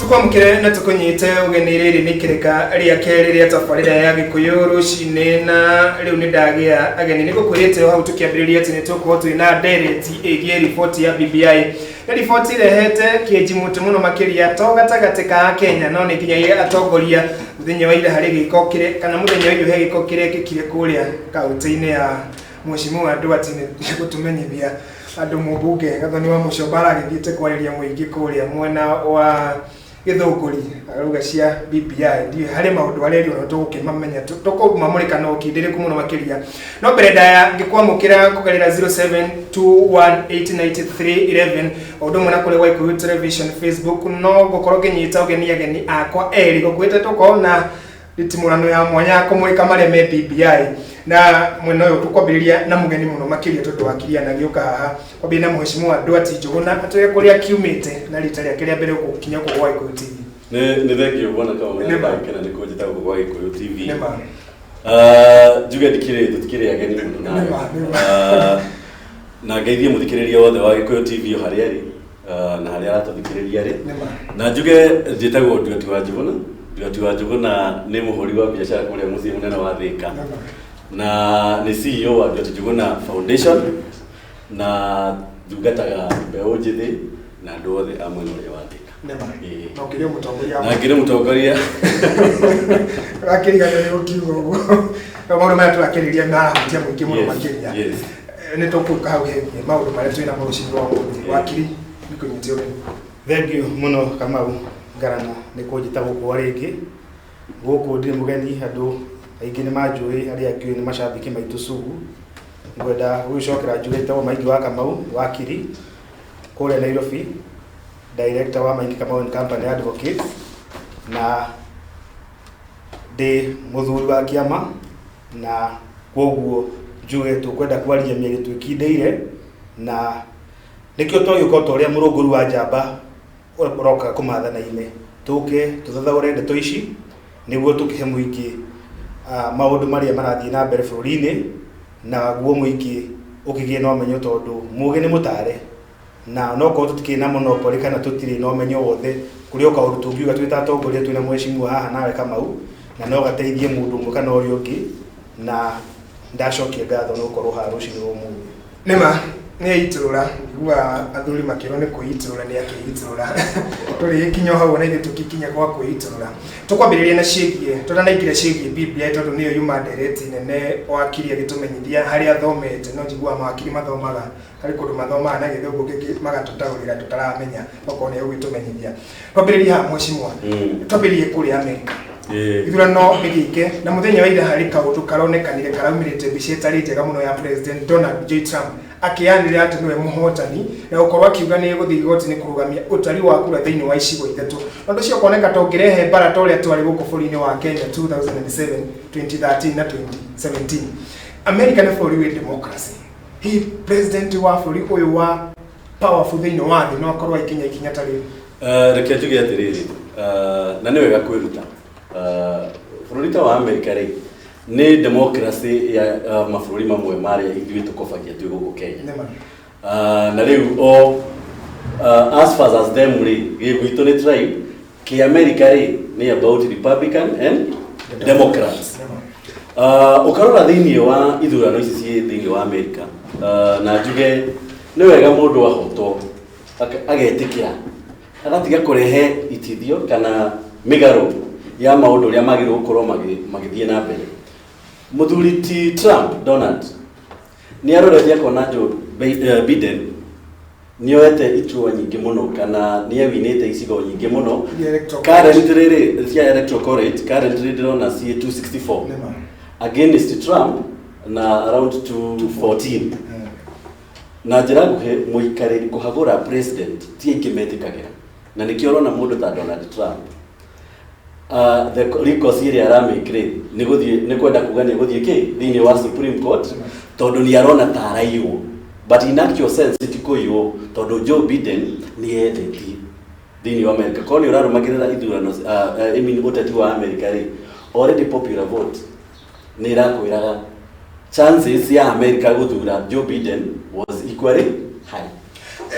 tukwamukire na tukunyite ugeniriri nikireka ria keri ria tafarira ya Gikuyu rucine na riu ni ndagia ageni niko kurite hau tukiambiriria ati nituko twina direct egie report ya BBI. Na report irehete kiejimutu muno makiria to gatagate ka Kenya no ni kinya atongoria muthenya wa ira hari giko kire kana muthenya uyu he giko kire kikire kuria kaunti-ini ya Mheshimiwa Duarte ni gutumenyithia andu mubunge gathoni wa Mucombara agithiite kwariria muingi kuria mwena wa Githunguri aruga cia BBI ndi hari maundu areri ono tukimamenya tukumamurika no kindire kumuno makiria no mbere ndaya ngikwamukira kugarira 0721899311 odo mwana kule wa Gikuyu television Facebook no gukoro kinyita ageni akwa eri gukwite tukona ritimurano ya mwanya kumurika mare me BBI na mwena uyu tukwambiriria na mugeni muno makiria tondu wakiria na gioka haha kwabina Mheshimiwa Duarte Njuguna atoye kuria kiumite na ritaria kiria mbere gukinya ku gwa Gikuyu TV ne thank you bona kama mwana kana niko njita ku gwa Gikuyu TV juga dikire ageni muno na geithie muthikiriria wothe wa Gikuyu TV hari ari na hari aratuthikiriria ri na juga njitagwo Duarte wa Njuguna Duarte wa Njuguna ni muhuri wa biashara kuria mucii munene wa Thika na ni CEO wa Duarte Njuguna Foundation na dugataga mbeu njithi na andu othe amwe no ria wa Thika na ukire mutongoria na ngire mutongoria akiriga ni ukiugo ugo na maundu maya turakiriria na hatia muingi muno makiria ni tukuka hau hegie maundu maya twina murucini wa muthi wakiri nikunyitio ri. Thank you muno Kamau Ngarana ni kunjita guku ringi guku ndi mugeni andu aingi ni manjui ari angi ni macambiki maitu sugu ngwenda gwicokera njugite wa maingi wa Kamau wakiri kule Nairobi director wa Maingi Kamau and Company Advocates na de muthuri wa kiama na koguo njuge tukwenda kwaria mieri twikindeire na nikio toyuko toria muruguru wa njamba uroka kumathana-ine tuke tuthathaure ndeto ici niguo tukihe muingi maundu maria marathii na mbere bururi-ini na guo muingi ukigie no menyo tondu muge ni mutare na no ko tutikina monopoly kana tutiri no menyo wothe kuri o kaundu tungiuga twita atongoria twina Mheshimiwa haha nawe Kamau na no gateithie mundu umwe kana uri ungi na ndacokia ngatho no korwo ha rucini rumu nima ni iturura ngua athuri makiro ni kuiturura ni akiiturura turi kinyo hau na ithu tukikinya kwa kuiturura tukwambiriria na ciĩgie tutanaikire ciĩgie BBI tondu niyo yuma direct nene wakiria gitumenyithia hari athomete no njigua mawakiri mathomaga hari kundu mathomaga na githungu giki magatutaurira tutaramenya oko ni gwitumenyithia twambiriria ha Mheshimiwa twambiririe kuri Amerika ithurano nigike na muthenya wa ira hari kaundu karonekanire karaumirite mbica itari njega muno ya President Donald J. Trump akianire ati niwe muhotani na ukorwa kiuga ni guthii igoti ni kurugamia utari wa kura thiini wa icigo ithatu ndu cio koneka tongirehe bara toria twari guku bũrũri-inĩ wa Kenya 2007 2013 na 2017 America ni bũrũri wa democracy hi president wa bũrũri uyu wa powerful thiini wa thi no korwa ikinya tari reke njuge atiriri na ni wega kwiruta bũrũri ta wa America ri ni democracy ya mabũrũri mamwe maria ithuĩ tukobagia twi guku Kenya na riu as far as them ri gĩgwitũ ni tribe ki America ri ni about Republican and Democrats ukarora thiini wa ithurano ici ci thiini wa America na njuge ni wega mundu ahotwo agetikira agatiga kurehe itithio kana migaro ya maundu ria magirwo gukorwo magithie na mbere muthuri ti Trump Donald ni arorete akona Joe Biden ni oete iturwa nyingi muno kana ni awinite icigo nyingi muno currently cia electoral college currently ndona ci 264 against Trump na around 214 na njira nguhe muikariri kuhagura president ti ingimetikagira na nikiorona mundu ta Donald Trump the legal area aramikire ni kwenda kugania guthie ki thiini wa Supreme Court tondu ni arona taraiwo but in actual sense itikoyo tondu Joe Biden ni endeti thiini wa America koni urarumagirira ithurano I mean uteti wa America ri already popular vote ni rakwiraga chances ya America guthura Joe Biden was equally high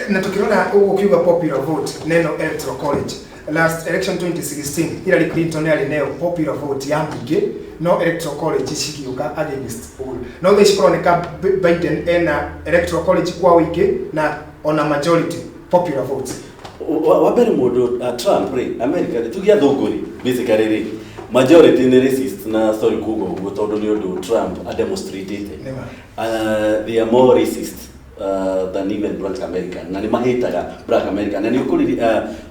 na tukirona ukiuga popular vote neno electoral college last election 2016 Hillary Clinton yari nayo popular vote ya mbunge no electoral college cikiuka against all no this chronicle Biden ena electoral college kwa wiki na on a majority popular vote wabere mundu Trump America tugia thuguri basically majority ni racist na sorry kugo tondu ni undu Trump a demonstrated they are more racist than even Black American na ni mahitaga Black American na ni ukuri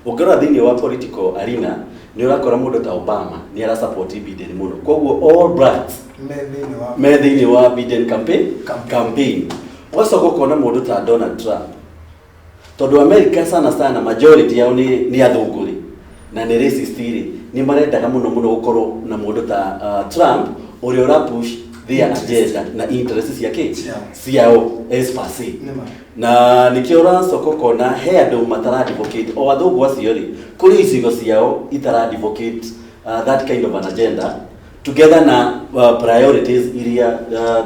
ugora thini wa political arena ni urakora mundu ta Obama ni ara support Biden mundu koguo all blacks thini wa Biden campaign wasoko kona mundu ta Donald Trump tondu America sana majority yao ni athunguri na ni racist iri ni marendaga muno gukorwo na mundu ta Trump uri ora push their agenda na interests yake ciao espasi na nikiora soko kona he andu matara advocate o athungu acio ri kuri icigo ciao itara advocate that kind of an agenda together na priorities iria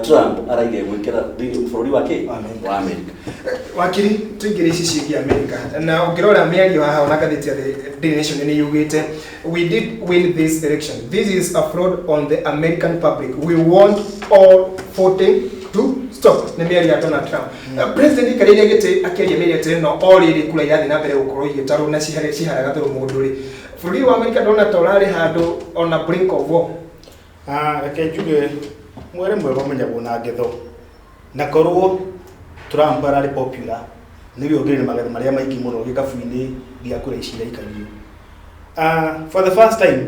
Trump araige gwikira bururi wake wa America wakiri tuingire ici ciĩgiĩ America na ungirora mĩario haha ona gatheti ya The Nation ni yugite we did win this election, this is a fraud on the American public, we want all voting to stop ni mĩario ya Donald Trump president kariria gite akiria mĩario tene no already kula irathi na mbere gukorwo igĩtarwo na ciharaga thuru mũndũ ri bururi wa America Donald Trump handu on a brink of war reke njuge mwere mwega menyagwo na ngetho na korwo Trump arari popular niwe ogire magetha maria maiki muno gikabu-ini gia kura icira ikario for the first time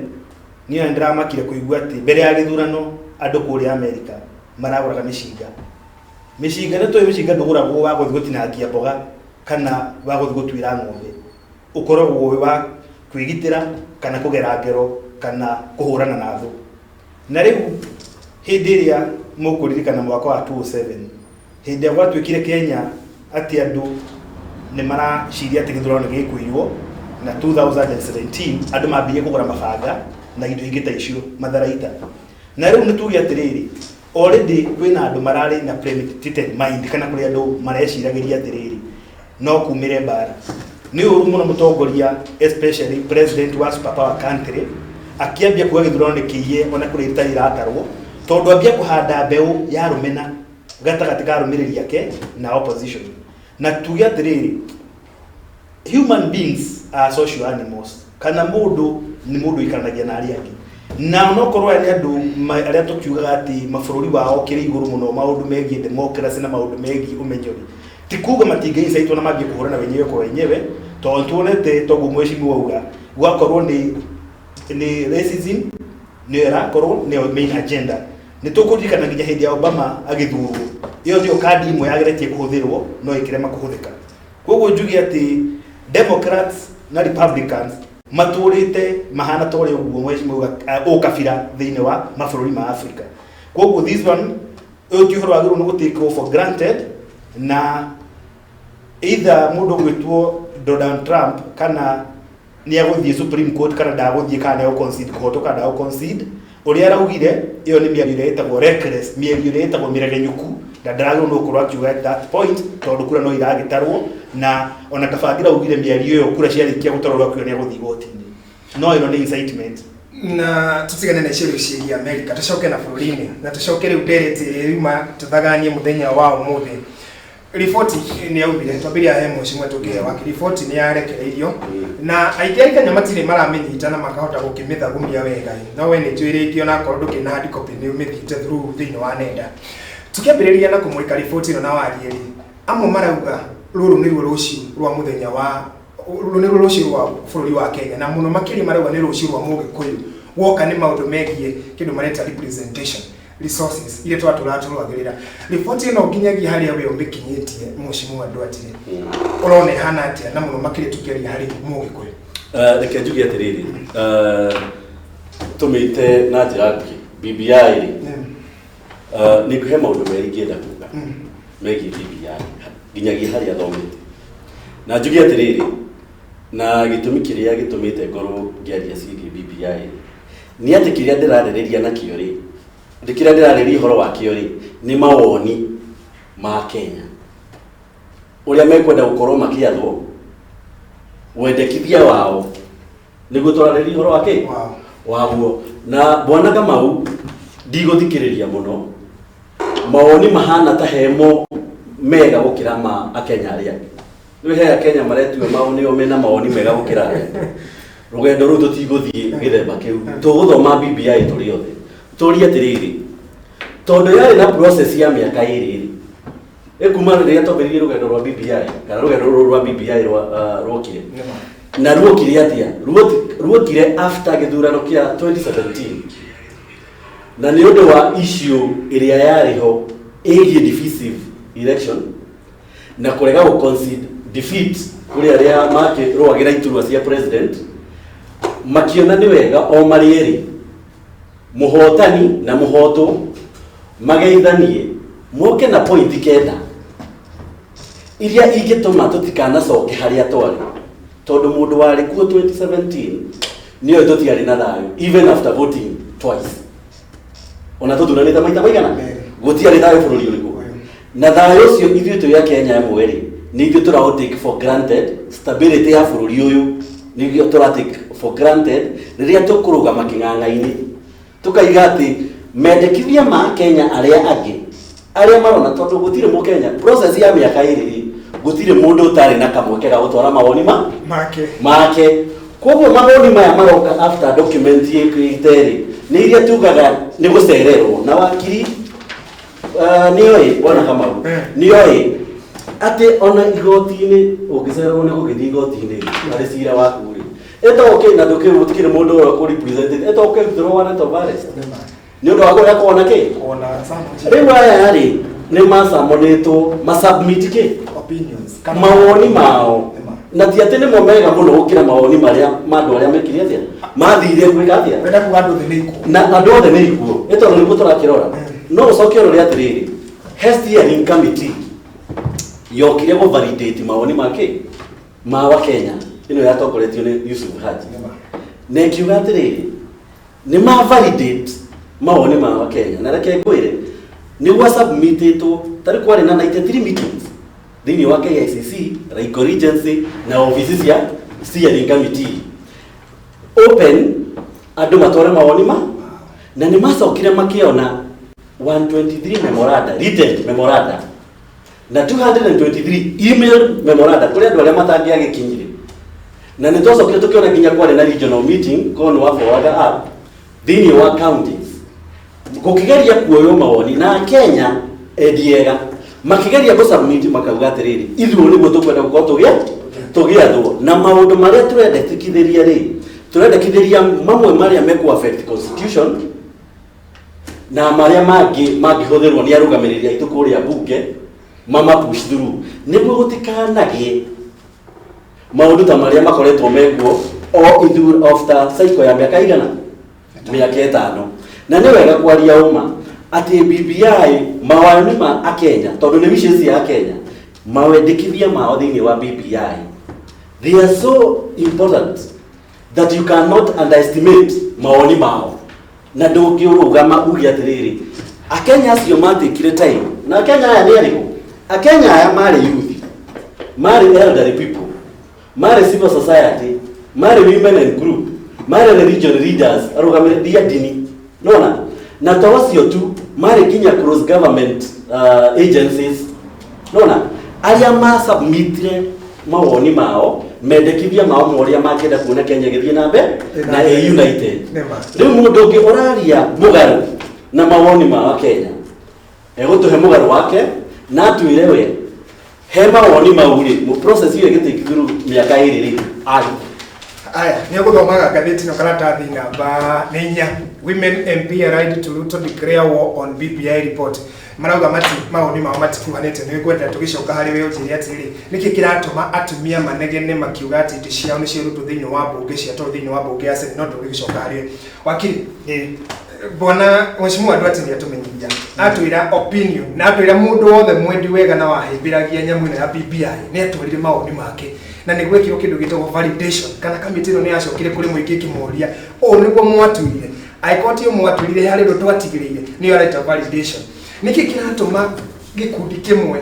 niyo ndiramakire kuigua ati mbere ya githurano andu kuri America maraguraga mishinga na toyo mishinga nduguragwo wa guthi gutinangia mboga kana wa guthi gutwira ng'ombe ukoragwo we wa kwigitira kana kugera ngero kana kuhurana na thu na riu hindi iria mukuririkana mwaka wa 2007 hindi ya twikire Kenya ati andu ni maraciria ati githurano gikuirwo na 2017 andu mambirie kugura mabanga na indo ingĩ ta icio matharaita na riu nitugi atiriri already kwina andu marari na premeditated mind kana kuri andu mareciragiria atiriri no kumire bara ni uru muno mutongoria especially president wa superpower country akiambia kuga githurano nikiye ona kuri ritari iratarwo tondu ambia kuhanda mbeu ya rumena gatagati ka rumiriri yake na opposition na tugia atiriri human beings are social animals kana mundu ni mundu ikaranagia na aria angi na no korwo ani andu aria tukiuga ati mabũrũri wao kiri iguru muno maundu megie democracy na maundu megie umenyori tikuga matingei saitwo na mambie kuhurana wenyewe kwa wenyewe tondu tuonete togu mheshimiwa uga gwakorwo ni racism ni era korwo ni main agenda ni tukuririkana nginya hindi ya Obama agithurwo iyo ndio kadi imwe yageretie kuhuthirwo no ikirema kuhuthika koguo njugi ati Democrats na Republicans maturite mahana tore uguo mheshimiwa ukabira thiine wa mabũrũri ma Africa koguo this one ukihoro wagirwo no gutake for granted na either mundu gwitwo Donald Trump kana ni aguthie Supreme Court kana ndaguthie kana ne concede koto kana da concede uria araugire iyo ni mĩario etagwo reckless mĩario etagwo mĩregenyuku na ndarago no kurwa kiuga at that point tondu kura no iragitarwo na ona kabangira ugire mĩario iyo kura ciarikia gutarwo kwio ni aguthie gotini no ino ni incitement na tutigane na ciĩro ciĩgiĩ America tucoke na bũrũri-inĩ na tucoke rĩu ndereti yuma tuthaganie muthenya wa umuthi riboti ni yaubire twambiria he mheshimiwa tugie wa riboti ni yarekereirio na aingĩ Kenya matire maramenyita na makahota gukimithagumia wega no we ni twiriikio na korwo ndukina hard copy ni umithite through thĩinĩ wa nenda tukiambĩrĩria na kumurika riboti ĩno na warieri amwe marauga rũrũ nĩruo rũciũ rwa muthenya wa rũrũ rũciũ rwa bũrũri wa Kenya na muno makĩria marauga nĩ rũciũ rwa Mũgĩkũyũ woka nĩ maũndũ megie kĩndũ mareta representation resources ile twaturagĩrĩra riboti ĩno nginyagia harĩa we ũmĩkinyĩtie mheshimiwa Ndwatire urone hana atia na muno makĩria tukiaria harĩ Mũgĩkũyũ reke njuge atiriri tumite na njĩra nguhĩ BBI ni kuhe maũndũ merĩ ingĩenda kuga megie BBI nginyagia harĩa thomete na njuge atiriri na gĩtũmi kĩrĩa gĩtũmĩte ngorwo ngĩaria ciĩgiĩ BBI ni atĩ kĩrĩa ndĩrarĩrĩria nakĩo rĩ ndikira ndirarĩria horo wakĩo rĩ nĩ mawoni ma Kenya uria mekwenda gukorwo makiathwo wendekithia wao niguo twararĩria ũhoro wake waguo na bwana Kamau ndigũthikĩrĩria mũno mawoni mahana ta hemo mega gũkĩra ma akenya arĩa nĩ he akenya maretua mawoni o mena mawoni mega gũkĩra rũgendo rũu tũtigũthiĩ gĩthemba kĩu tũgũthoma BBI tũrĩ othe tũrie atĩrĩrĩ tondũ yarĩ na process ya mĩaka ĩrĩ ekuma rĩrĩa twambĩrĩirie rũgendo rwa BBI kana rũgendo rũrũ rwa BBI rwokire na ruokire atia ruokire after gĩthurano kĩa 2017 na nĩ ũndũ wa issue ĩrĩa yarĩ ho ĩgiĩ divisive election na kũrega gũconcede defeat kũrĩ arĩa makĩrũagĩra iturwa cia president makiona nĩ wega o marĩ erĩ mũhotani na mũhoto mageithanie moke na point kenda iria ingĩtũma tũtikanacoke harĩa twarĩ tondũ mũndũ warĩ kuo 2017 nĩoĩ tũtiarĩ na thayũ even after voting twice ona tũthuranĩte maita maigana gũtiarĩ thayũ bũrũri ũrĩkũ na thayũ ũcio ithuĩ tũrĩ a Kenya mweri nĩ ithuĩ tũra take for granted stability ya bũrũri ũyũ nĩ ithuĩ tũra take for granted rĩrĩa tũkũrũgama kĩng'ang'a-inĩ tukaiga atĩ mendekithia ma Kenya arĩa angĩ arĩa marona tondũ gũtirĩ Mũkenya process ya mĩaka ĩrĩ gũtirĩ mũndũ ũtarĩ na kamweke ga gũtwara mawoni make koguo mawoni maya maroka after document ĩkĩterĩ nĩ iria tugaga nĩ gũcererwo na wakiri nĩoĩ bwana Kamau nĩoĩ atĩ ona igoti-inĩ ũngĩcererwo nĩ gũgĩthiĩ igoti-inĩ harĩ cira waku rĩ etoke na gũtikĩrĩ mũndũ ũrĩa kũ-represented etoke through warrant of arrest nĩ ũndũ wa kũrĩa kuona kĩ rĩu aya rĩ nĩ macamonĩtwo masubmit kĩ mawoni mao na ti atĩ nĩmo mega mũno gũkĩra mawoni marĩa andũ arĩa mekire atĩa mathire gwĩka atĩa na andũ othe nĩ ikuo nĩ tondũ nĩguo tũrakĩrora no ũcoke ũrore atĩrĩrĩ steering committee yokire gũ-validate mawoni ma Wakenya ĩno yatongoretio nĩ Yusuf Haji na ĩkiuga atĩrĩrĩ nĩ ma-validate mawoni ma Wakenya na reke ngwĩre nĩguo submitĩtwo tarĩ kwarĩ na 93 meetings thĩinĩ wa KICC, Raiko Regency na ofisi cia steering committee open andũ matware mawoni na nĩ macokire makĩona 123 memoranda written memoranda na 223 email memoranda kũrĩ andũ arĩa matangĩagĩkinyire na nĩ twacokire tũkĩona nginya kwarĩ na regional meeting kono wa forward up thĩinĩ wa counties gũkĩgeria kuoywo mawoni na Kenya endiega makĩgeria gũsubmit makauga atĩrĩrĩ ithuĩ nĩguo tũkwenda gũkorwo tũgĩathwo na maũndũ marĩa tũrendekithĩria rĩ tũrendekithĩria mamwe marĩa mekũ affect constitution na marĩa mangĩhũthĩrwo nĩ arũgamĩrĩri aitũ kũrĩa bunge push through nĩguo gũtikanagĩe maũndũ ta marĩa makoretwo mekuo o ithuĩ after cycle ya mĩaka igana mĩaka 5 na nĩ wega kwaria ũma atĩ BBI mawoni ma Akenya tondũ nĩ wishes ya Kenya mawendekithia mao thĩinĩ wa BBI they are so important that you cannot underestimate mawoni mao na ndũngĩũrũgama uge atĩrĩrĩ Akenya acio matikire time na Akenya aya nĩ arĩkũ Akenya aya marĩ youth marĩ elderly people marĩ civil society marĩ women and group marĩ religion leaders arũgamĩrĩri a dini nona na tawacio tu marĩ nginya cross government agencies nona arĩa masubmitire mawoni mao mendekithia mao moria mangĩenda kuona Kenya gĩthiĩ na mbere na united rĩu mũndũ ũngĩ ũraria mũgarũ na mawoni ma Kenya egũtũhe mũgarũ wake na atwĩre we he mawoni mau rĩ process ĩyo ĩgĩtĩkithĩrwo mĩaka ĩrĩ rĩ aya nĩ gũthomaga ngathĩti no karatathi namba 4 women MP right to Ruto declare war on BBI report marauga mawoni mao matikuhanĩte nĩ gwenda tũgĩcoka harĩ we ũnjĩre atĩrĩ nĩkĩ kĩratũma atumia manegene makiuga atĩ indo ciao nĩ ciarutwo thĩinĩ wa mbunge ciatwarwo thĩinĩ wa mbunge ya Senate no tũgĩcoka harĩ wakiri bona mheshimiwa andũ atĩ nĩ atũmenyithia atwĩra opinion na atwĩra mũndũ wothe mwendi wega na wahĩmbĩragia nyamũ ĩno ya BBI nĩ atwarire mawoni make na nĩ gwĩkĩrwo kĩndũ gĩtagwo validation kana kamĩtĩ ĩno nĩ yacokire kũrĩ mũingĩ kĩmoria ũũ nĩguo mwatwĩrire aikoti yo mwatwĩrire harĩ ndo twatigĩrĩire nĩ areta validation nĩkĩ kĩratũma gĩkundi kĩmwe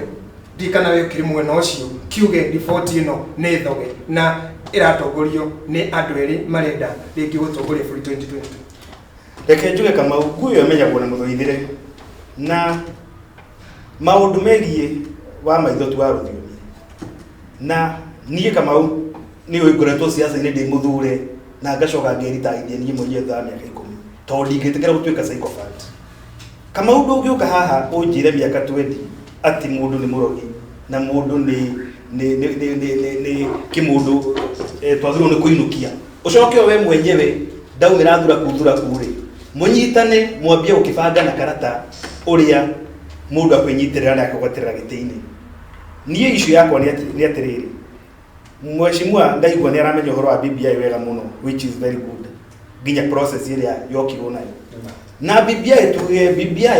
ndikana we kirimwe no cio kiuge report ino ne thoge na iratongorio ni andu eri marenda ringi gutongoria bũrũri 2020. Reke njuge kama nguyo amenyagwo na mũthoithire na maũndũ megiĩ wa maitho tu wa rũthiomi na niĩ kama nĩ ũngoretwo siasa-inĩ ndĩ mũthure na ngacoka ngeritaithia niĩ mwenyewe thutha wa mĩaka 10 tondũ ndingĩtĩkĩra gũtuĩka psychopath. Kama ũndũ ũngĩũka haha ũnjĩre mĩaka 20 atĩ mũndũ nĩ mũrogi na mũndũ nĩ kĩmũndũ twagĩrĩirwo nĩ kũinũkia ũcoke we mwenyewe ndaumĩra thura kurĩ mũnyitane mwambie ũkĩbanga na karata ũrĩa mũndũ akwĩnyitĩrĩra na akũgwatirĩra gĩtĩ-inĩ. Niĩ issue yakwa nĩ atĩrĩrĩ, mheshimiwa ndaigua nĩ aramenya ũhoro wa BBI wega mũno, which is very good, nginya process ĩrĩa yokirwo nayo na BBI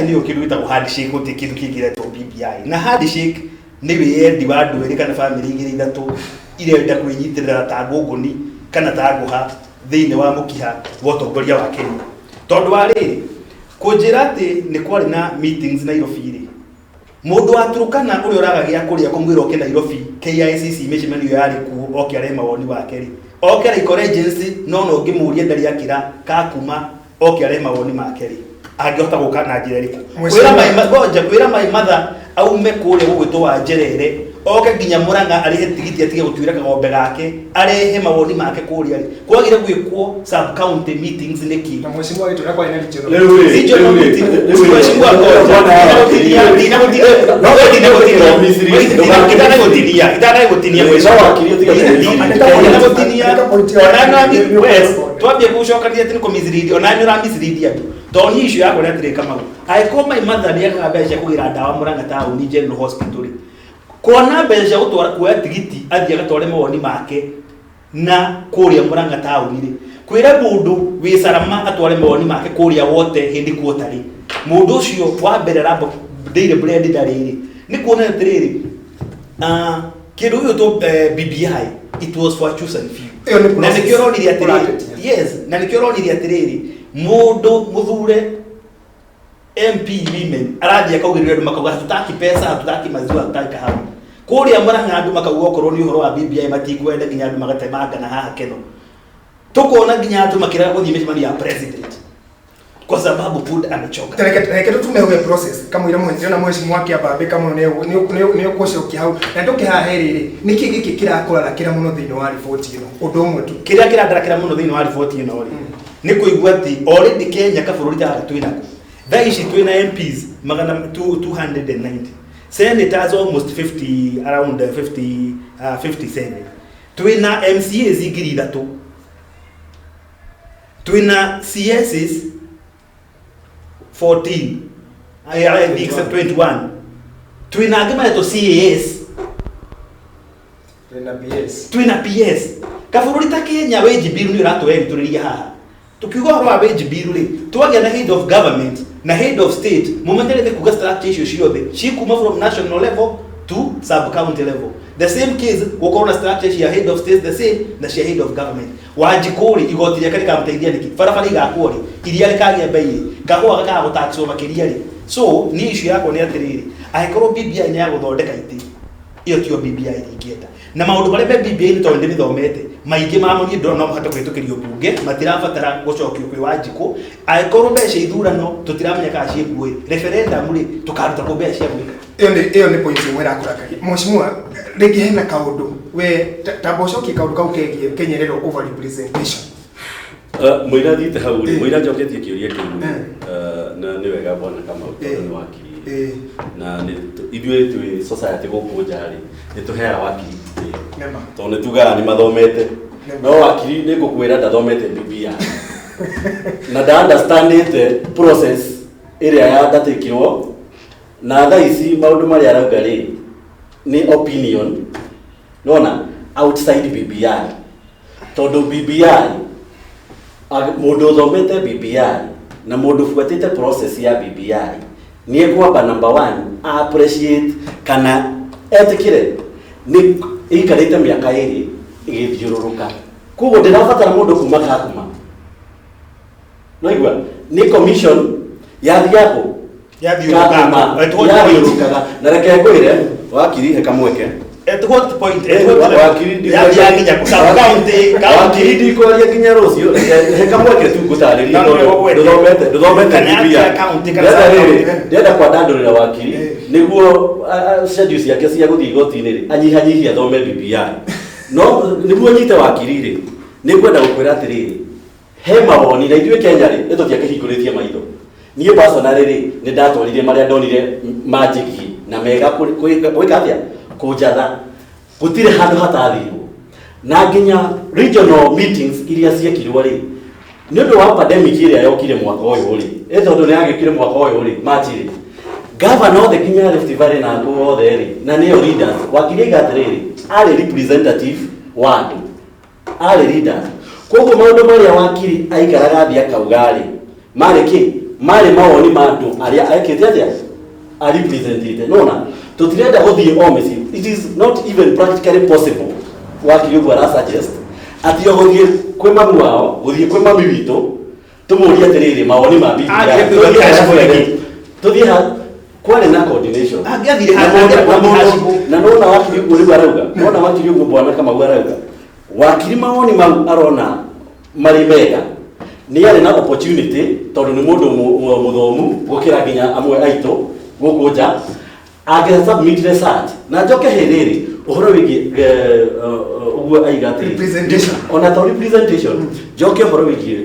nĩ ũkĩndũ gĩtagwo handshake, gũtirĩ kĩndũ kĩngĩretwo BBI na handshake nĩ wĩyendi wa andũ erĩ kana family igĩrĩ ithatũ irenda kwĩnyitĩrĩra ta ngũngũni kana ta ngũha thĩinĩ wa mũkiha wa ũtongoria wa Kenya. Tondũ wa rĩrĩ kũnjĩra atĩ nĩ kwarĩ na meetings Nairobi rĩ, mũndũ wa Turkana ũrĩa ũragagia kũrĩa kũmwĩra oke Nairobi KICC mĩcemanio yarĩ kuo oke arehe mawoni wake rĩ, oke Raikore agency no ngĩmũria ndari akira kakuma oke arehe mawoni make rĩ, angĩhota gũka na njĩra ĩrĩkũ? Kwĩra Maimatha aume kũrĩa gũgwĩtwo wa Njerere oke nginya Murang'a arihe tigiti atige gũtuĩra kagombe gake arehe mawoni make kũrĩa rĩ, kwagire gwĩkwo sub county meetings nĩkĩ? Na mheshimiwa wetu akwa ina regional twambie gũcokanĩria atĩ nĩ kũmithirĩria ona nĩ ũramithirĩria andũ tondũ niĩ issue yakwa nĩ atĩrĩ kama angĩkorwo Maimatha nĩ akaga mbeca cia kũgĩra ndawa Murang'a taũni General Hospital kuona mbeca cia gũtwara kuoya tigiti athiĩ agatware mawoni make na kũrĩa Murang'a taũni rĩ, kwĩra mũndũ wĩ Sarama atware mawoni make kũrĩa wote hĩndĩ kuota rĩ, mũndũ ũcio wa mbere ramba Daily Bread ndarĩ rĩ, nĩ kuona atĩrĩrĩ kĩndũ gĩgĩtwo BBI it was for choose and few na nĩkĩo ũronire atĩrĩrĩ, yes, na nĩkĩo ũronire atĩrĩrĩ mũndũ mũthure MP women arathiĩ akaugĩrĩra andũ makauga hatutaki pesa, hatutaki maziwa, hatutaki kahawa. Kũrĩa Murang'a andũ makauga okorwo nĩ ũhoro wa BBI matikwenda nginya andũ magatemangana haha Keno. Tũkona nginya andũ makĩrega gũthiĩ mĩcemanio ya president kwa sababu food amechoka. Reke tumewe process kama ira mwenzi na mheshimiwa Kiambabe kama nĩ ũkũcokia hau na ndũkĩhahe rĩrĩ nĩkĩ gĩkĩ kĩrakũrara kĩra mũno thĩinĩ wa report ĩno ũndũ ũmwe tu kĩrĩa kĩrandarakĩra mũno thĩinĩ wa report ĩno rĩ nĩ kũigua atĩ already Kenya kabũrũri ta twĩnako thaa ici twĩna MPs magana 290, senators almost 50, around 57, twĩna MCAs ngiri ithatũ, twĩna CSs 14, I think 21, twĩna angĩ maretwo CAS, twĩna PS. Kabũrũri ta Kenya wage bill nĩ ũratũrĩria haha tukiuga ũhoro wa wage bill rĩ, twagĩa na head of government na head of state momentarily kuga structure icio ciothe cikuma from national level to sub county level. The same case gũkorwo na structure cia head of state the same na cia head of government. Wanjikũri igoti rĩake rĩkamũteithia nĩkĩ? Barabara igakwo rĩ, iria rĩkagĩa mbei, kahũa gakaga gũtaxwo makĩria rĩ. So niĩ issue yakwa nĩ atĩrĩrĩ, angĩkorwo BBI nĩ ya gũthondeka itĩ, iyo tio BBI ingĩenda. Na maũndũ marĩa me BBI nĩ tondũ ndĩmĩthomete maingĩ mamo niĩ ndona no mũhaka kũhĩtũkĩrio bunge matirabatara gũcokio kwĩ Wanjikũ. Angĩkorwo mbeca ithurano tũtiramenya kana ciĩkuo referendum rĩ tũkaruta kũ mbeca cia gwĩka. Iyo nĩ point ĩmwe ĩrakũrakaria mheshimiwa. Rĩngĩ hena kaũndũ we tamba ũcokie kaũndũ kau kegiĩ kenyerero over representation. Mũira thiĩte hau rĩ, mũira njoketie kĩũria kĩu na nĩ wega bwana kama ũtũũro wakiri na ithuĩ twĩ society gũkũ nja rĩ nĩ tũheaga wakiri tondũ nĩ tugaga nĩ mathomete no wakiri nĩ ngũkwĩra ndathomete BBI na nda understandĩte process ĩrĩa yandatĩkirwo na thaa ici maũndũ marĩa arauga rĩ nĩ opinion nona outside BBI tondũ BBI mũndũ ũthomete BBI na mũndũ buatĩte process ya BBI nĩ ekwamba number 1 appreciate kana etĩkĩre nĩ ĩikarĩte mĩaka ĩrĩ ĩgĩthiũrũrũka koguo ndĩrabatara mũndũ kuma kakuma no igua nĩ commission yathiago yathiũrũrũkaga na reke ngwĩre wakiri he kamweke at what point wakiri ndikwaria nginya rũciũ he kamweke tu ngũtarĩria ndũthomete ndĩrenda kwandandũrĩra wakiri nĩguo schedule ciake cia gũthiĩ igoti-inĩ anyihanyihia athome BBI no nĩguo nyite wakiri-rĩ nĩngwenda gũkwĩra atĩrĩrĩ he mawoni na ithuĩ Kenya rĩ tũtiakĩhingũrĩtie maitho niĩ personally rĩ nĩ ndatwarire marĩa ndonire manjĩgie na mega gwĩka atĩa kũnjatha gũtirĩ handũ hatathirwo na nginya regional meetings iria ciekirwo rĩ nĩ ũndũ wa pandemic ĩrĩa yokire mwaka ũyũ rĩ tondũ nĩ yagĩkire mwaka ũyũ rĩ March rĩ governor othe kinya Rift Valley na ngũ othe rĩ na nĩo leaders wakiri atĩrĩrĩ arĩ representative wa andũ arĩ leaders koguo maũndũ marĩa wakiri aikaraga thĩ akauga rĩ marĩ kĩ marĩ mawoni ma andũ arĩa aikĩte atĩa represented nona tutirenda gũthiĩ o mĩciĩ it is not even practically possible wakiri ũguo arasuggest atĩ gũthiĩ kwĩ mamu wao gũthiĩ kwĩ mami witũ tũmũrie atĩrĩrĩ mawoni ma BBI tũthiĩ kwarĩ na coordination na nona wakiri ũguo rĩu arauga nona wakiri ũguo Bwana Kamau arauga wakiri mawoni mau arona marĩ mega nĩ arĩ na opportunity tondũ nĩ mũndũ mũthomu gũkĩra nginya amwe aitũ gũkũ nja angĩsubmit research na njoke hĩrĩrĩ ũhoro wĩgiĩ ũguo aiga atĩ ona ta representation njoke ũhoro wĩgiĩ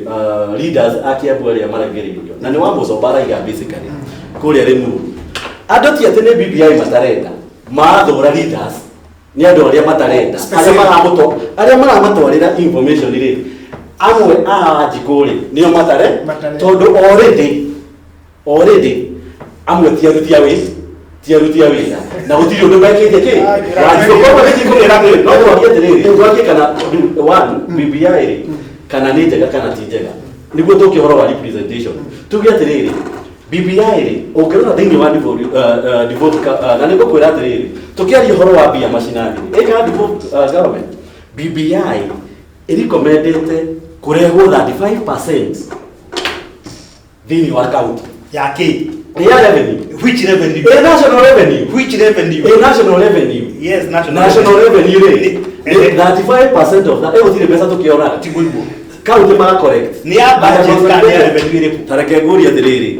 leaders a Kiambu arĩa maragĩrĩirio na nĩ wa mũcoba araiga basically kũrĩa Limuru andũ ti atĩ nĩ BBI matarenda mathũra leaders nĩ andũ arĩa matarenda arĩa maramatwarĩra information rĩ amwe a Njikũ-rĩ nĩo matare tondũ already amwe tiarutia wĩra na gũtirĩ ũndũ mekĩte kĩ Wanjikũ gĩtikũrĩra kĩ no twakie atĩrĩrĩ twakie kana one BBI-rĩ kana nĩ njega kana ti njega nĩguo tũkie ũhoro wa representation tuge atĩrĩrĩ BBI-rĩ ũngĩrora thĩinĩ wa na nĩngũkwĩra atĩrĩrĩ tũkĩaria ũhoro wa mbia macinani ĩka devolved government BBI ĩrecommendete kurehwo 35% thĩinĩ wa county ya kĩ ya revenue which revenue national revenue national revenue yes national revenue 35% of that gũtirĩ mbeca tũkĩona tigũiguo county ma correct ni ya budget kana ya revenue ĩrĩkũ tareke ngũria atĩrĩrĩ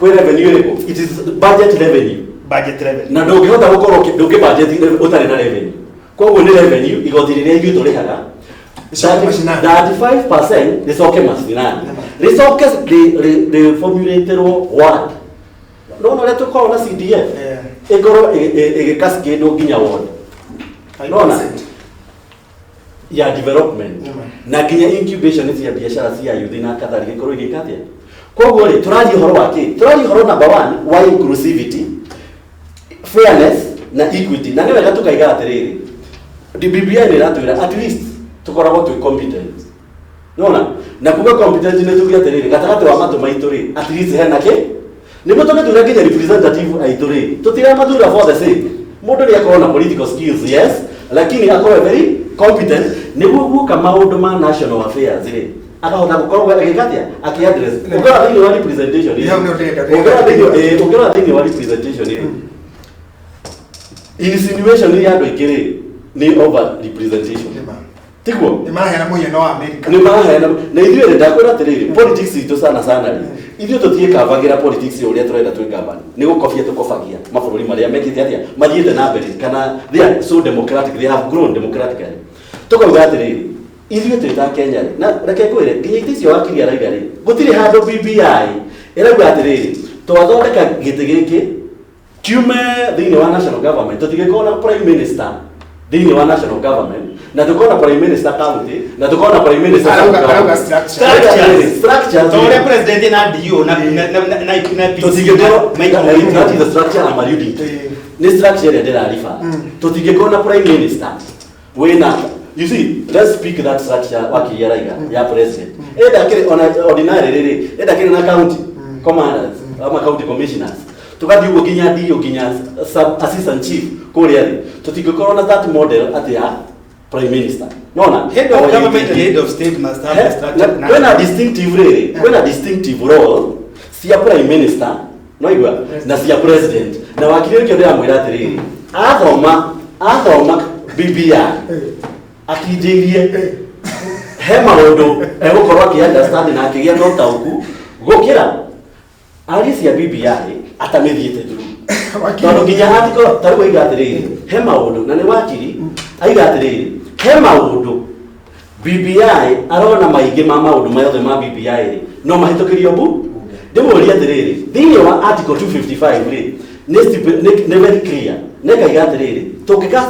kwĩ revenue ĩrĩkũ it is budget revenue na ndũngĩhota gũkorwo ndũngĩ-budget ũtarĩ na revenue koguo nĩ revenue igoti rĩrĩa ithuĩ tũrĩhaga 35% rĩcoke macinani rĩcoke rĩformulaterwo ward nona ũrĩa tũkorwo na CDF ĩkorwo ĩgĩkaskĩndwo nginya ward nona ya development na nginya incubation cia biacara cia youth na kathari gĩkorwo igĩka atĩa koguo rĩ tũrathi ũhoro wa kĩ tũrathi ũhoro number 1 wa inclusivity fairness na equity na nĩ wega tũkaiga atĩrĩrĩ BBI nĩ ĩratwĩra at least tukoragwo twĩ competent nona na kuga competent nĩ tuge atĩrĩrĩ gatagatĩ wa matũ maitũ rĩ at least hena kĩ nĩguo tũgĩthura nginya representative aitũ rĩ tũtiramathura for the sake mũndũ nĩ akorwo na political skills yes lakini akorwo very competent nĩguo guoka maũndũ ma national affairs rĩ akahota gũkorwo agĩka atĩa akĩ-address ũngĩrora thĩinĩ wa representation ũngĩrora thĩinĩ wa representation rĩ insinuation ya andũ aingĩ rĩ nĩ over representation tiguo nĩ maraheana mũhiano wa Amerika nĩ maraheana na ithuĩ rĩ ndakwĩra atĩrĩrĩ politics itũ sana rĩ ithuĩ tũtiĩkavagira politics ũrĩa tũrenda twĩkavani nĩ gũkobia tũkobagia mabũrũri marĩa mekĩte atĩa mathiĩte na mbere kana they are so democratic they have grown democratically tũkauga atĩrĩrĩ ithuĩ twĩ ta Kenya rĩ na reke ngwĩre nginya itĩ icio wakiri araiga rĩ gũtirĩ handũ BBI ĩrauga atĩrĩrĩ twathondeka gĩtĩ gĩkĩ kiume thĩinĩ wa national government tũtigĩkorwo na prime minister thĩinĩ wa national government na tukona prime minister county na tukona prime minister structure tore president na dio na tutigĩkorwo that is the structure I'm alluding to ni structure ĩrĩa ndĩrariba tutigĩkorwo na prime minister wĩna you see let's speak that structure wakiri araiga ya president ndakĩrĩ ona ordinary rĩrĩ ndakĩrĩ na county commanders ama county commissioners tugathiĩ ũguo nginya dio nginya sub assistant chief kũrĩa rĩ tutingĩkorwo na that model atĩ ya prime minister nona head of government and head of state must have a structure when a distinctive role cia prime minister no igwa na cia president na wakiri kio ndira mwira atiriri athoma BBI akinjirie he maundu egukorwo aki understand na akigia no tauku gukira ari cia BBI atamithiete through tondu nginya article tariko iga atiriri he maundu na ni wakiri aiga atiriri he maundu BBI arona maingi ma maundu mayothe ma BBI no mahitukirio bu ndimuria atiriri thiini wa article 255 ri ni very clear nega atiriri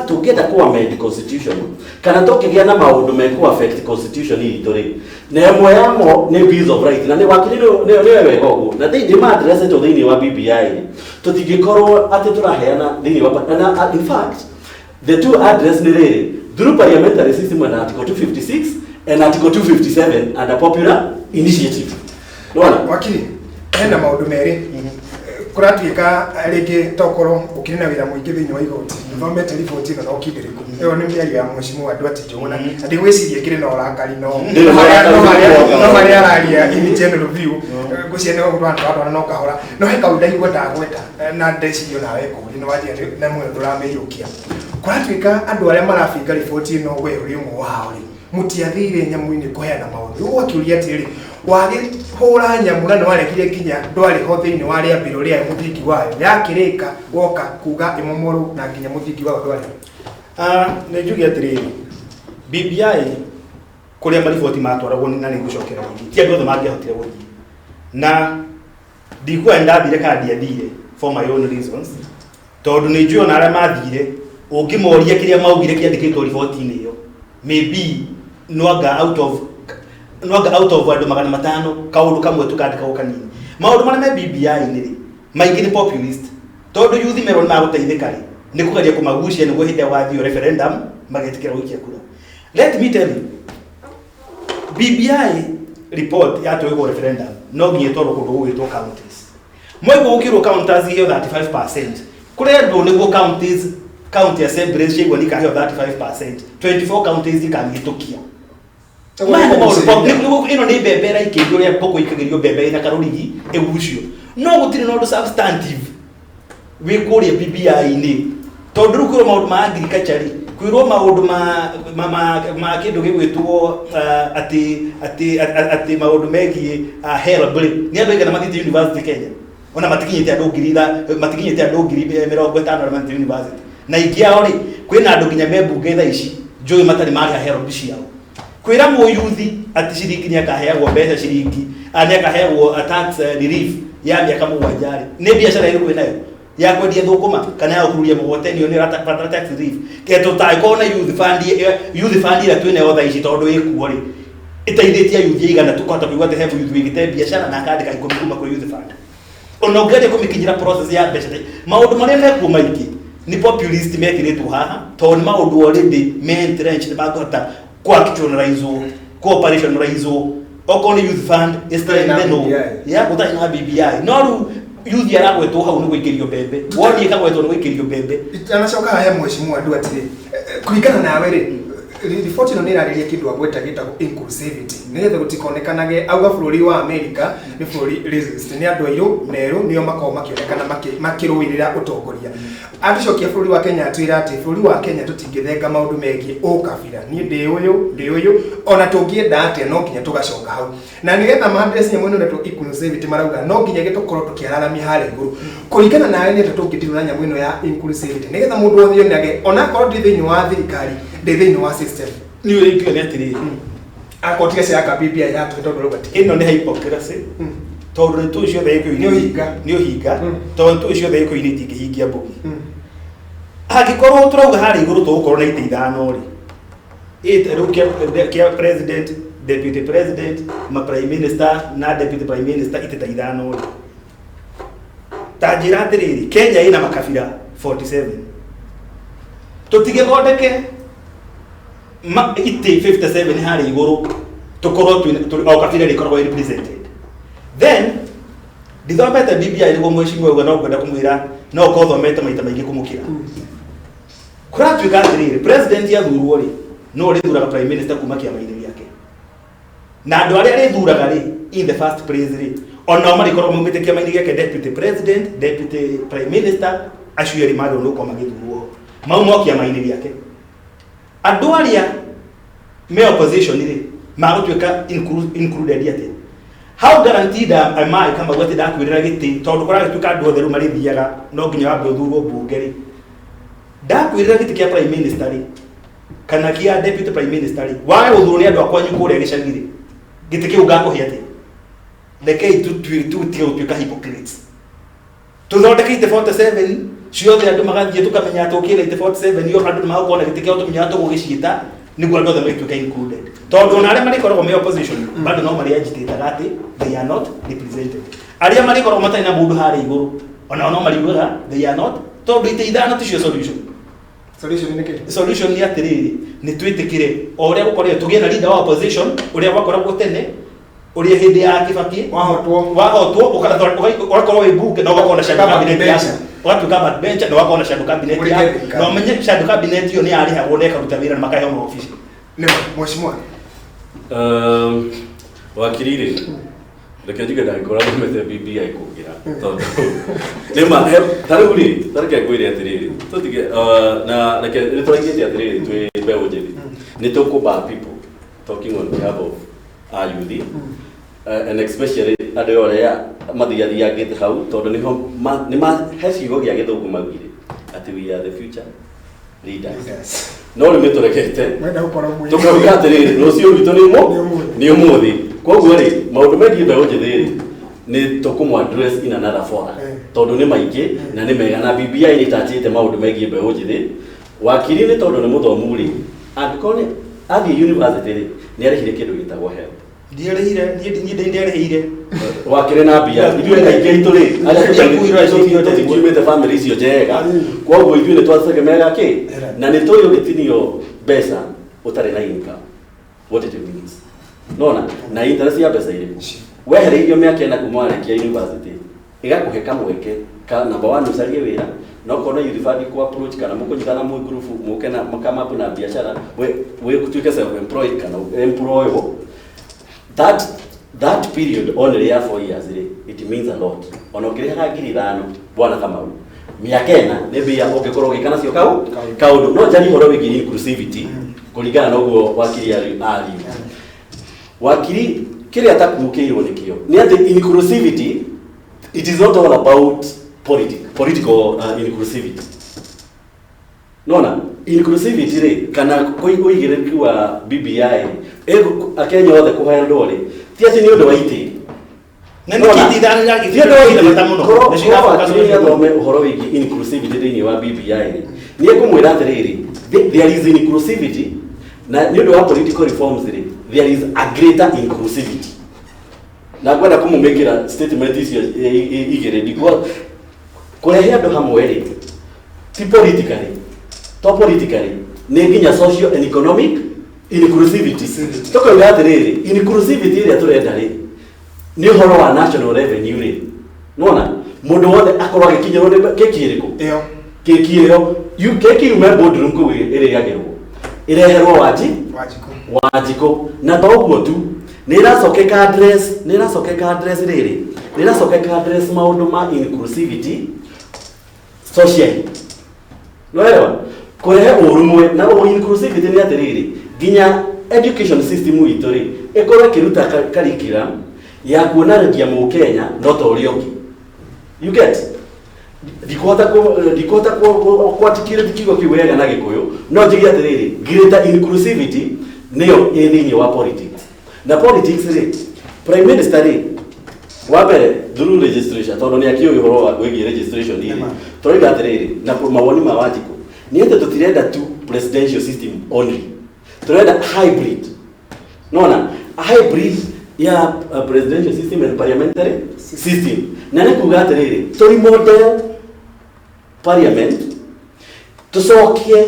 tukienda ku amend constitution kana tukigia na maundu meku affect constitution itu ri na emwe yamo ni bills of rights na ni wakiriro ni wega uguo na thiini ma address to thiini wa BBI tutigikorwo ati turaheana thiini wa na in fact the two address ni riri through parliamentary system and article 256 and article 257 under popular initiative nona wakili ena maundu meri kuratuika rigi tokoro ukirina wira muingi thiini wa igoti thomete report ino no kidiriku iyo ni miario ya mheshimiwa Edward Njuguna andi gwicirie kire na urakari no mari araria in general view guciene go gwantu atwana no kahora no he kaunda igweta gweta na ndecirio nawe ko ni wajia na mwe nduramejukia kuratuika andu aria marabinga report ino we uri umwe wao ri mutiathire nyamuini kuheana maundu wakiuria atiri wagi hura nyamura no arekire kinya ndwari ho thiini wa ria biro ria muthingi wayo yakirika woka kuga imomoru na kinya muthingi wayo ndwari ne jugi atiri BBI kuria marifoti matwaragwo na ni gucokera ngi ti andu othe mangihotire guthi na ndikwenda thire kandi athire for my own reasons tondu ni njui ona aria mathire ungimoria kiria maugire kiandikitwo riboti-ini iyo maybe noanga out of andu 500 kaundu kamwe tukandika ukanini maundu maria me BBI ni ri maingi ni populist tondu youth meron ma guteithika ri ni kugeria kumagucia ni guhinde wathio referendum magetikira wikia kura. Let me tell you, BBI report ya tuwego referendum no ngiye toro kundu gwitwo counties mwego ukirwo counties hiyo 35% kure ndo ni go counties county assemblies shegwa ni kahio 35%, 24 counties ikangitukia ino ni bembera ikigyo ya poko ikagirio bembe na karorigi egucio no gutire no substantive we kuria BBI ni tondu kuro maundu ma agriculture kwirwo maundu ma kindu gigwitwo ati maundu megie HELB ni andu igana mathite university Kenya ona matikinyite andu ngiri 50 na mathite university na igiao ri kwina andu nginya membunge tha ici njui matari mari HELB ciao kwira mo yuthi ati ciringi ni akaheagwo mbeca ciringi ani akaheagwo tax relief ya miaka mugwanja ni biashara iri kwinayo ya kwendia thukuma kana ya kururia mugoteni ni rata tax relief keto ta ikona youth fund ira twine otha ici tondu ikuo ri iteithitie youth igana tukota kuigwa the have youth wigite biashara na akandika ikumi kuma kwa youth fund ona ngende kumikinyira process ya mbeca maundu maria mekuo maingi ni populist mekiritwo haha tondu maundu already entrenched bagota kwa kichonraizo cooperation raizo okoni youth fund istendeno ya kuta ina BBI no youth yaragwetwo hau ni gwikirio bembe woni ikagwetwo ni gwikirio bembe anacoka haya mheshimiwa andu atire kuringana nawe ri report ino ni irariria kindu agweta gitagwo inclusivity nigetha gutikonekanage auga bururi wa America ni bururi racist ni andu airu neru nio makao makionekana makiruirira utongoria agicokia bururi wa Kenya atwira ati bururi wa Kenya tutingithenga maundu megie ukabira ni ndi uyu ona tungienda ati no nginya tugacoka hau na nigetha mandress nyamwe no tu inclusivity marauga no nginya gitukorwo tukiararamia hali iguru kuringana nawe ni tutungitirwo na nyamwe no ya inclusivity nigetha mundu othe yonage ona korwo ndi thiini wa thirikari ndi thiini wa system ni uri ikio ni atiri akotiga cia ka BBI ya tondu rugati ino ni hypocrisy tondu tu cio the ikio ni uhinga tondu tu cio the ikio ni tingihingia mbugi agikorwo turauga hari iguru tugukorwo na ite ithano ri kia president, deputy president, ma prime minister na deputy prime minister ite ta ithano ri tajira atiriri Kenya ina makabira 47 tutige gondeke ite 57 hari iguru tukorwo au kabira rikorwo represented then dithomete BBI ngo mheshimiwa uga no kwenda kumwira no ko thomete maita maingi kumukira kuratuika atiriri president ya thurwo ri no ri thuraga prime minister kuma kiama-ini giake na andu aria ri thuraga ri in the first place ri ona marikoro maumite kiama-ini giake deputy president, deputy prime minister, acio eri magä no kwa magithurwo mauma kiama-ini giake. Andu aria me opposition ri magutwika included yate. How guaranteed am I kama gwete ndakwirira giti tondu kora gituka andu othe ru mari thiaga no nginya wambe uthurwo bunge ri ndakwirira giti kia prime minister ri kana kia deputy prime minister ri wae uthurwo ni andu akwanyu kuria gicagiri giti kiu ngakuhe ati rekei tutuika hypocrites tuthondeke ite 47 ciothe andu magathie tukamenya tukire ite 47 yo andu magakona giti kia tumenya tugugicita niguo andu othe maituika included tondu ona aria marikoragwo me opposition bado no mari agitated ati they are not represented. Aria marikoragwo matari na mundu hari iguru ona no mariugaga they are not tondu ite ithano ticio solution ni atiriri ni twitikire o uria gukorire tugie na leader wa opposition uria wakoragwo tene uria hindi ya Kibaki wahotwo ugakorwo wi bunge na ugakona shadow cabinet yako watuka backbencher na wakona shadow cabinet yako na umenye shadow cabinet yo ni arihagwo na ikaruta wira na makaheo na office ni mheshimiwa wakirire reke njuge ndangikora thomete BBI kugira tondu nima taruri tareke kwire atiriri tutige na reke nituraigite atiriri twi mbeu njithi nitukuba people talking on behalf of our youth and especially andu oria mathiathiangite hau tondu nima hecigo gia githungu magire ati we are the future leaders no riu niturekete tukauga atiriri rucio witu ni umuthi koguo ri maundu megie mbeu njithi ni tukumu address in another forum tondu ni maingi na ni mega na BBI ni tatite maundu megie mbeu njithi wakiri ni tondu ni muthomu ri angikoni athi university ri ni arihire kindu gitagwo help ndierehire wakire na bia ithuĩ kaingĩ itũ rĩ arĩa tũtikiumĩte family icio njega koguo ithuĩ nĩ twategemeaga kĩ na nĩ tũĩ ũgĩtinio mbeca ũtarĩ na income what it means nona na interest ya mbeca irĩkũ wehereirio mĩaka ĩna kuma warĩkia university ĩgakũhe kamweke ka number 1 ũcarie wĩra no kono youth fund ku approach kana mũkũnyitana mwĩ group mũke na makamapu na biashara we kutuike self employed kana employable that period only there 4 years it means a lot ona ukiriha ngiri 5 bwana Kamau miaka ena ne bia ungikorwo gikana cio kaundu no jani horo wigi inclusivity kuringana na uguo wakiri ali wakiri kile atakuukirwo nikio ni ati inclusivity it is not all about political inclusivity nona inclusivity re kana kuigiriki wa BBI akenya othe kuhaya ndore ti ati ni undu wa iti nani kitithana ya githio mata muno nishirafoka thome uhoro wigi inclusivity thini wa BBI ni ekumwira atiriri there is inclusivity na ni undu wa political reforms re there is a greater inclusivity na kwenda kumumekira statement icio igire ndiko kurehe andu hamwe ri ti politically ni nginya social and economic inclusivity tokauga atiriri inclusivity iria turenda ri ni horo wa national revenue ri nona mundu wothe akorwo agikinyirwo ni kekiriko iyo kekio yume boardroom ku iri yagirwo ireherwo wajiko na toguo tu niracokeka address riri niracokeka address maundu ma inclusivity social noelewa kurehe urumwe na inclusivity ni atiriri ginya education system witu ri ikorwo kiruta curriculum ya kuonanagia mu Kenya not orioki you get dikota kwatikire dikigo kiwega na gikuyu no njigi atiriri greater inclusivity niyo ethini wa politics na politics ri prime minister ri wabere through registration tondu ni akio uhoro wa kwigi registration ri turiga atiriri na mawoni ma wajiko ni ende tutirenda tu presidential system only turenda hybrid nona hybrid ya presidential system and parliamentary system na ne kuga atiriri tori model parliament tusokie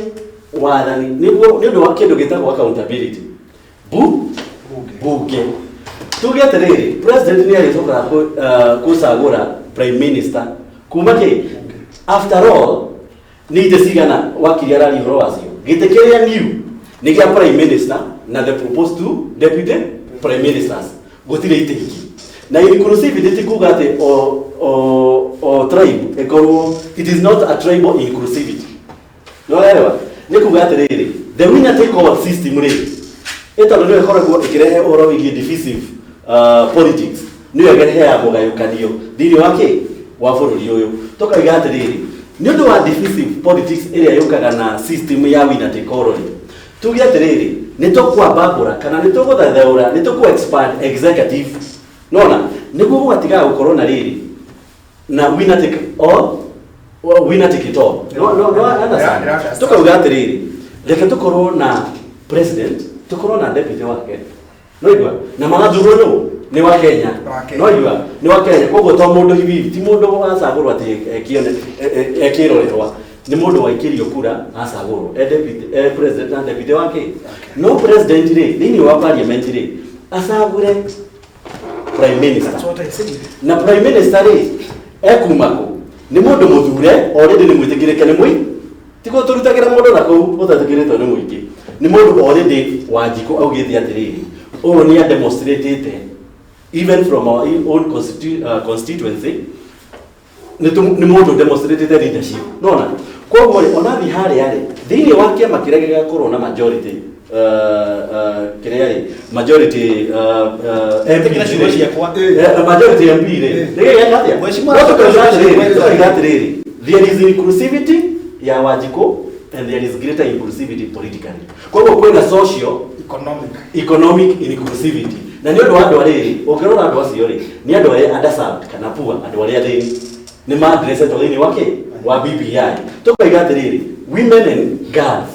wathani ni ndu wa kindu gitagwo accountability bunge tuge atiriri president ni alicoka kusagura prime minister kuma ki after all ni desigana wakiri arari horo wacio gitekeria new ni kia prime minister na the proposed to deputy prime ministers gotire itehiki na inclusivity ti kuga ati o tribe ekorwo it is not a tribal inclusivity no elewa ni kuga ati riri the winner take all system riri ito ndio ikoragwo ikirehe oro wigi divisive politics ni yagerehe ya mugayukanio thini wake wa bururi uyu tukaiga ati riri ni undu wa divisive politics iria yukaga na system ya winner take all tuge ati riri ni tukwambambura kana ni tuguthathaura ni tukwa expand executive nona niguo gutiga gukorwo na riri na winner take all winner take it all no understand tukauga ati riri reke tukorwo na president tukorwo na deputy wake no igwa na magathurwo no ni wa Kenya no igwa ni wa Kenya koguo to mundu hivi ti mundu acagurwo ati ekirorerwa ni mundu waikirio kura acagurwo deputy president na deputy wake no president ri thini wa parliament ri acagure prime minister na prime minister ri ekumako ni mundu muthure already ni mwitikirike ni mwi tiko turutagira mundu na ku utatikiritwo ni mwingi ni mundu already Wanjiku augite atiriri o ni demonstrated even from our own constituency ni mundu demonstrated leadership nona kwa hiyo ona ni hali yale thini wa kiama kiregega korwo na majority kireyari majority MP majority MP rege yatia mheshimiwa there is inclusivity ya Wanjiku and there is greater inclusivity politically kwa hiyo kwenda social economic inclusivity na ndio ndo ariri ukirora ndo acio ri ni andu aya underserved kana poor andu aria thini ni madress to thini wake wa BBI tukaiga atiriri women and girls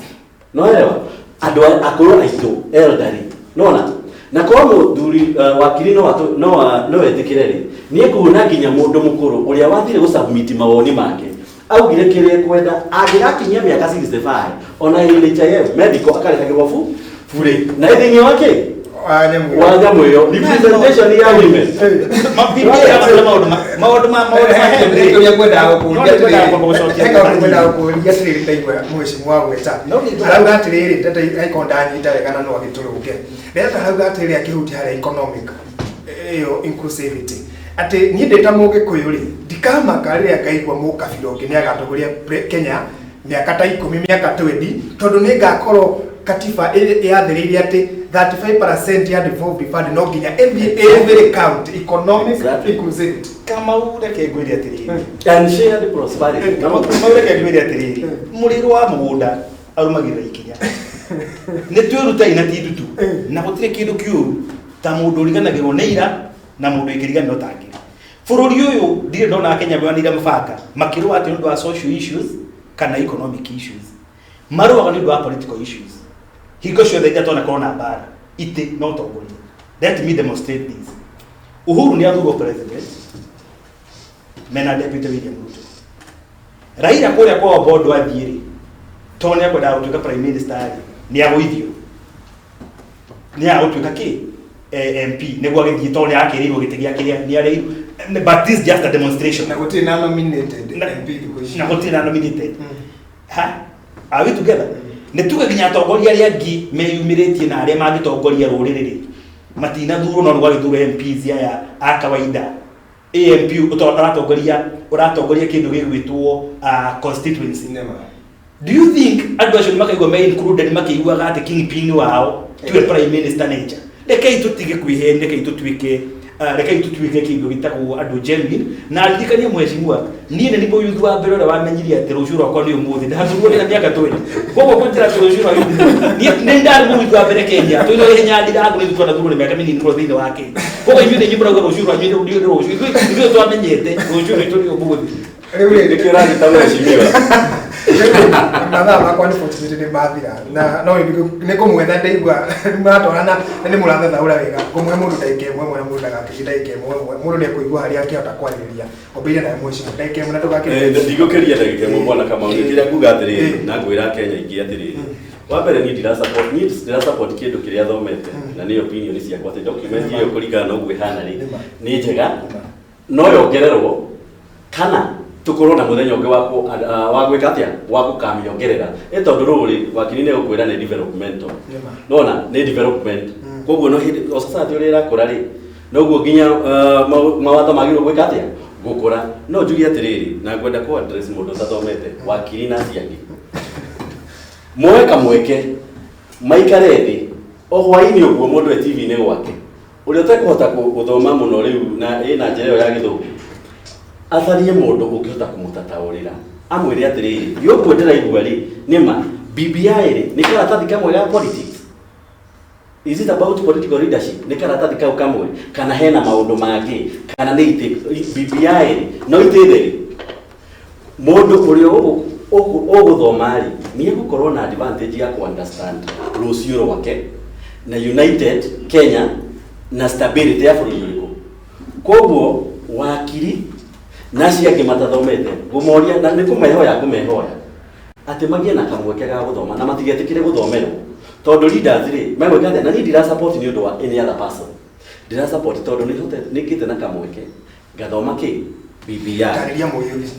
no elewa andu akuru aitu elderly nona na kwa muthuri wakiri no wetikire ri ni kuona nginya mundu mukuru uria wathire gusubmit mawoni make augire kire kwenda agirakinyia miaka 65 ona NHIF medical akarihagirwo fure na thini wake wanyamu yo representation ya women mabibi ya maundu ndio ya kwenda kuulia siri ndaigwa mheshimiwa weta arauga atiriri tata aikondani itare kana no agituruke reta arauga atiriri akihuti hara economic iyo inclusivity ati ni ndeta muge kuyuri dikama kare akaigwa mukabira ungi ni agatogoria Kenya miaka ta 10 miaka 20 tondu ni ngakorwo katiba yathiriria ati 35% ya devolved fund no nginya every count economic inclusivity kama ureke ngwiri atiriri and shared prosperity kama ureke ngwiri atiriri muriro wa mugunda arumagira ikinya ni twiruta ina tidutu na gutire kindu kiuru ta mundu riganagirwo neira na mundu ikiriganiro tangi bururi uyu ndire ndona Kenya banira mabanga makirwa ati ndu wa social issues kana economic issues marwa ni ndu wa political issues hiko ciothe iria tona korona mbara ite no tongoria let me demonstrate this Uhuru ni athurwo president mena deputy William Ruto Raila kuria kwa bodo athiri tone akwenda gutuika prime minister ni agwithio ni agutuika ki MP niguo agithii tone akirirwo gitigia kiria ni ari but this just a demonstration na guti na nominated MP na guti na nominated ha are we together ne tuge ginya tongoria ria ngi meyumiritie na aria magitongoria ruriri matina thuro no gwagithura MPs aya a kawaida AMP uratongoria kindu gigwitwo constituency nema do you think advice makaigwa me included makaigwa ati kingpin wao tuwe prime minister nature rekei tutige kwihende rekei tutuike kindu gitagwo andu genuine na ndikania mheshimiwa nie ne nibo yuthu wa mbere wa menyiria ati rucuru akwa ni umuthi ndathurwo na miaka 20 koguo kunjira rucuru ni ndari mu yuthu wa mbere Kenya twino hinya ndira ngo ni twona thurwo ni miaka minini ngo thini wake koguo ithuĩ nyimura ngo rucuru anyu ndio rucuru ithuĩ twamenyete rucuru itu ni umuthi riu ndikira ni ta mheshimiwa na kwa ni fortunate ni mathira na no ni kumwetha ndeigwa maratwarana ni muratha thaura wega kumwe mundu ndaike mwe mundu ndagakigitaike mwe mundu ni kuigwa hari yake atakwaririria obire na mheshimiwa ndaike mwe natugake ndigukiria ndaike mwe mwana kama ngiria kuga atiriri na ngwira Kenya ingi atiriri wa mbere ni ndira support kindu kiria thomete na ni opinion ciakwa ati document iyo kuringana na ugwe hana ri ni njega no yongererwo kana tukorwo na muthenya ungi wa gwika atia wa gukamiongerera tondu ruri wakinine gukwira ni development nona ni development koguo no society uri irakura ri noguo nginya mawatho magirwo gwika atia gukura no njugi atiriri na ngwenda ku address mundu tathomete wakiri na ciangi moe kamweke maikare thi o hwaini uguo mundu e TV ni gwake uri utakuhota guthoma muno riu na ina njira yo ya githungu atharie mundu ungihota kumutataurira amwire atiriri yo kwendera igua ri nima BBI ri ni karatathi kamwe ga politics. Is it about political leadership? Ni karatathi kau kamwe kana hena maundu mangi kana ni BBI no itetheri mundu uri uguthoma ri ni gukorwo na advantage ya ku understand rucio rwake na United Kenya na stability ya bũrũri ũrĩkũ. Koguo wakiri na ciangi matathomete gumoria na ni kumehoya ati magie na kamweke ga guthoma na matigetikire guthomerwo tondu leaders ri megweka na ni ndira support ni undu wa any other person ndira support tondu ni hote ni kite na kamweke gathoma ki BBI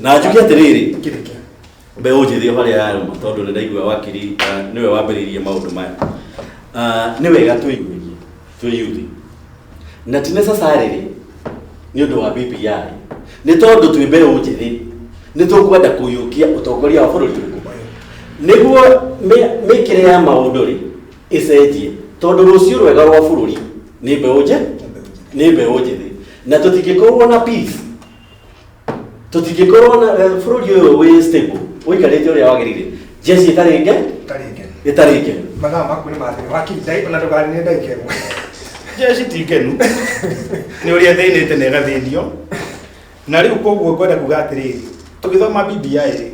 na njugi atiriri mbeũ njĩthĩ harĩa yaruma tondu ni ndaigua wakiri niwe wambĩrĩirie maundu maya ni wega twĩyuthi na ti necessarily ni undu wa BBI ni tondu twĩ mbeũ njĩthĩ ni tukwenda kuyukia utongoria wa bũrũri niguo mikire ya maundu ri icenjie tondu rucio rwega rwa bũrũri ni mbeũ njĩthĩ na tutigikorwo na peace tutigikorwo na bũrũri ũyũ wĩ stable uikarite uria wagirire jeshi itarige mathaa maku ni mathiri wakindai ona ndugani ndaikemwe jeshi tikenu ni uria thĩinĩte na ĩgathĩnio na rĩu koguo ngwenda kuga atiriri tugithoma BBI ri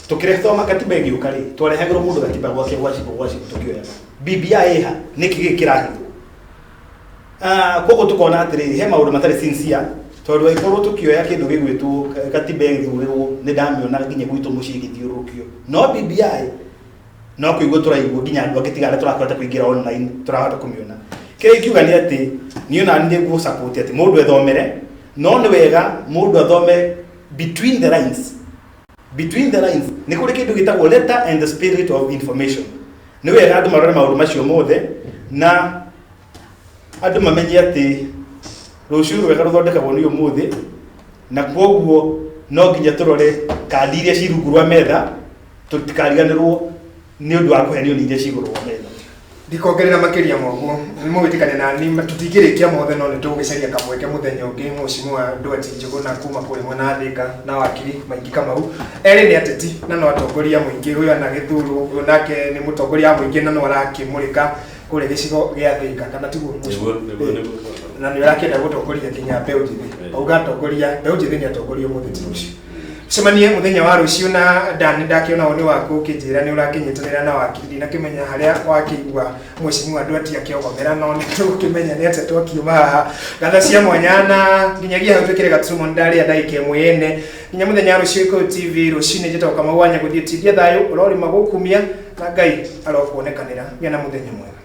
tukirethoma katiba ĩgĩũka ri twarehagĩrwo mũndũ katiba gwake gwacibũ tukioya BBI ha niki gĩkĩrahithwo koguo tukona atiriri he maũndũ matarĩ sincere tondu aikorwo tukioya kindu gĩgwĩtwo katiba ĩgĩthurĩrwo nĩ ndamiona nginya gwitũ mũciĩ gĩthiũrũkio no BBI no kũigua tũraigua nginya andũ angĩ tigana tũrakĩhota kũingĩra online tũrahota kũmĩona kĩrĩa ingiuga nĩ atĩ niĩ ona nĩ nguo support atĩ mũndũ ethomere no nĩ wega mũndũ athome between the lines nĩ kũrĩ kĩndũ gĩtagwo letter and the spirit of information nĩ wega andũ marore maũndũ macio mothe na andũ mamenye atĩ rũciũ rwega rũthondekagwo nĩ ũmũthĩ na kwoguo no nginya tũrore kandi iria ci rungu rwa metha tũtikariganĩrwo nĩ ũndũ wa kũhenio nĩ iria ci igũrũ rwa metha ndikongerera makiria moguo nimũgĩtikane na ni tutingĩrĩkia mothe no nĩtũgũgĩcaria kamweke mũthenya ũngĩ mũcimu wa Ndwati Njũgũ na kuma kũrĩ mwena Thika na wakiri Maingĩ Kamau erĩ nĩ ateti na no atongoria mũingĩ ũyũ ana gĩthurwo ũyũ nake nĩ mũtongoria mũingĩ na no arakĩmũrĩka kũrĩ gĩcigo gĩa Thika kana tiguo na nĩ arakĩenda gũtongoria nginya mbeũ njĩthĩ auga atongoria mbeũ njĩthĩ nĩ atongoria mũthenya ũcio cemanie muthenya wa rucio na Dan ndakiona woni waku ukijira ni urakinyitanira na wakiri na kimenya haria wakigwa mwecimu wa Ndwati akiogomera no ni tukimenya ni ate twakiuma haha gatha cia mwanyana nginyagia hau twikire Gatumo ndari ndaike mwene nginya muthenya wa rucio iko TV rucine jeta kama wanya guthie tithia thayo urori magukumia na Ngai arokuonekanira gena muthenya mwega.